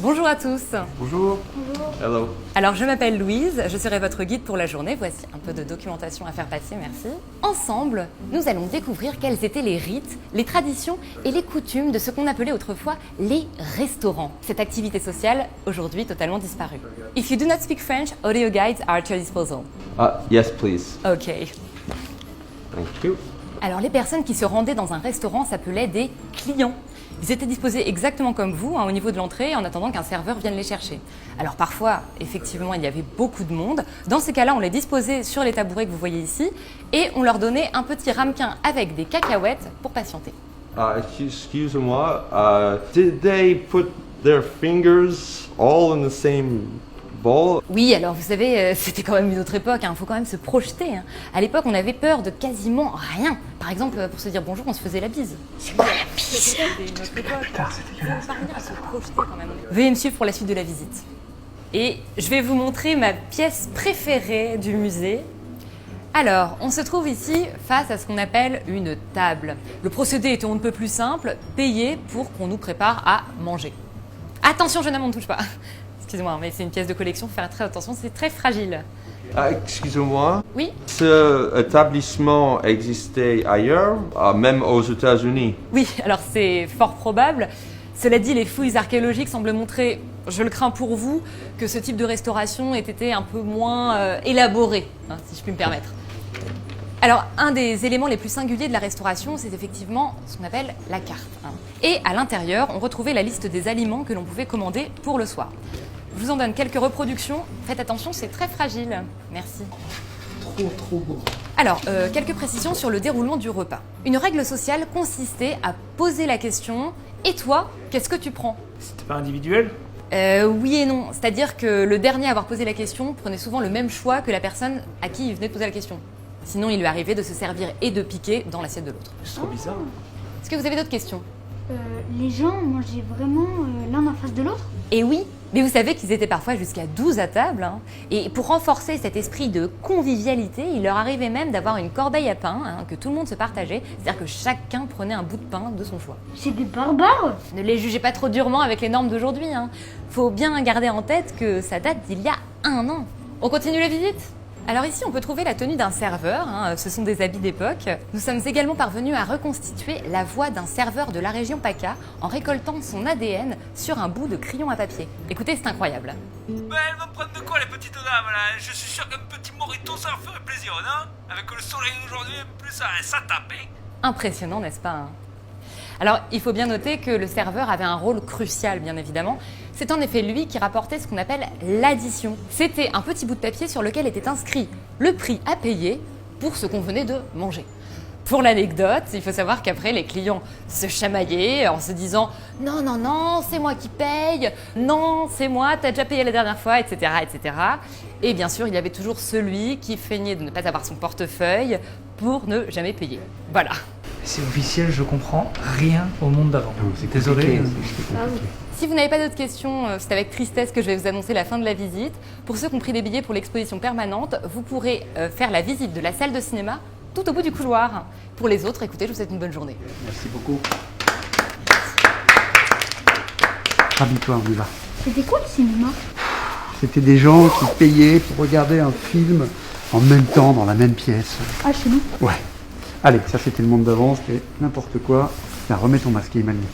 Bonjour à tous. Bonjour. Hello. Alors je m'appelle Louise, je serai votre guide pour la journée. Voici un peu de documentation à faire passer, merci. Ensemble, nous allons découvrir quels étaient les rites, les traditions et les coutumes de ce qu'on appelait autrefois les restaurants. Cette activité sociale, aujourd'hui totalement disparue. If you do not speak French, audio guides are at your disposal. Yes, please. Ok. Thank you. Alors les personnes qui se rendaient dans un restaurant s'appelaient des clients. Ils étaient disposés exactement comme vous, au niveau de l'entrée, en attendant qu'un serveur vienne les chercher. Alors parfois, effectivement, il y avait beaucoup de monde. Dans ces cas-là, on les disposait sur les tabourets que vous voyez ici et on leur donnait un petit ramequin avec des cacahuètes pour patienter. Excuse-moi, did they put their fingers all in the same bowl? Oui, alors vous savez, c'était quand même une autre époque, il faut quand même se projeter. À l'époque, on avait peur de quasiment rien. Par exemple, pour se dire bonjour, on se faisait la bise. C'est quoi la bise? C'était une autre époque. Faut parvenir à se projeter quand même. Veuillez me suivre pour la suite de la visite. Et je vais vous montrer ma pièce préférée du musée. Alors, on se trouve ici face à ce qu'on appelle une table. Le procédé est on ne peut plus simple, payer pour qu'on nous prépare à manger. Attention, jeune homme, on ne touche pas. Excusez-moi, mais c'est une pièce de collection, faut faire très attention, c'est très fragile. Excusez-moi. Oui? Ce établissement existait ailleurs, même aux États-Unis. Oui, alors c'est fort probable. Cela dit, les fouilles archéologiques semblent montrer, je le crains pour vous, que ce type de restauration ait été un peu moins élaboré, si je puis me permettre. Alors, un des éléments les plus singuliers de la restauration, c'est effectivement ce qu'on appelle la carte. Et à l'intérieur, on retrouvait la liste des aliments que l'on pouvait commander pour le soir. Je vous en donne quelques reproductions. Faites attention, c'est très fragile. Merci. Trop beau. Alors, quelques précisions sur le déroulement du repas. Une règle sociale consistait à poser la question « Et toi, qu'est-ce que tu prends ?» C'était pas individuel? Oui et non. C'est-à-dire que le dernier à avoir posé la question prenait souvent le même choix que la personne à qui il venait de poser la question. Sinon, il lui arrivait de se servir et de piquer dans l'assiette de l'autre. C'est trop bizarre. Est-ce que vous avez d'autres questions? Les gens mangeaient vraiment l'un en face de l'autre? Et oui, mais vous savez qu'ils étaient parfois jusqu'à 12 à table. Et pour renforcer cet esprit de convivialité, il leur arrivait même d'avoir une corbeille à pain que tout le monde se partageait. C'est-à-dire que chacun prenait un bout de pain de son choix. C'est des barbares! Ne les jugez pas trop durement avec les normes d'aujourd'hui. Faut bien garder en tête que ça date d'il y a 1 an. On continue la visite? Alors ici, on peut trouver la tenue d'un serveur, ce sont des habits d'époque. Nous sommes également parvenus à reconstituer la voix d'un serveur de la région PACA en récoltant son ADN sur un bout de crayon à papier. Écoutez, c'est incroyable. Elles vont prendre de quoi les petites dames là? Je suis sûr qu'un petit morito ça leur ferait plaisir, non? Avec le soleil d'aujourd'hui, en plus ça tape, hein? Impressionnant, n'est-ce pas? Alors, il faut bien noter que le serveur avait un rôle crucial, bien évidemment. C'est en effet lui qui rapportait ce qu'on appelle l'addition. C'était un petit bout de papier sur lequel était inscrit le prix à payer pour ce qu'on venait de manger. Pour l'anecdote, il faut savoir qu'après, les clients se chamaillaient en se disant « Non, non, non, c'est moi qui paye. Non, c'est moi, t'as déjà payé la dernière fois, etc. etc. » Et bien sûr, il y avait toujours celui qui feignait de ne pas avoir son portefeuille pour ne jamais payer. Voilà. C'est officiel, je comprends rien au monde d'avant. Désolé. Si vous n'avez pas d'autres questions, c'est avec tristesse que je vais vous annoncer la fin de la visite. Pour ceux qui ont pris des billets pour l'exposition permanente, vous pourrez faire la visite de la salle de cinéma tout au bout du couloir. Pour les autres, écoutez, je vous souhaite une bonne journée. Merci beaucoup. Habille-toi, on y va. C'était quoi le cinéma? C'était des gens qui payaient pour regarder un film en même temps dans la même pièce. Ah, chez nous? Ouais. Allez, ça c'était le monde d'avant, c'était n'importe quoi. Tiens, remets ton masque, Emmanuel.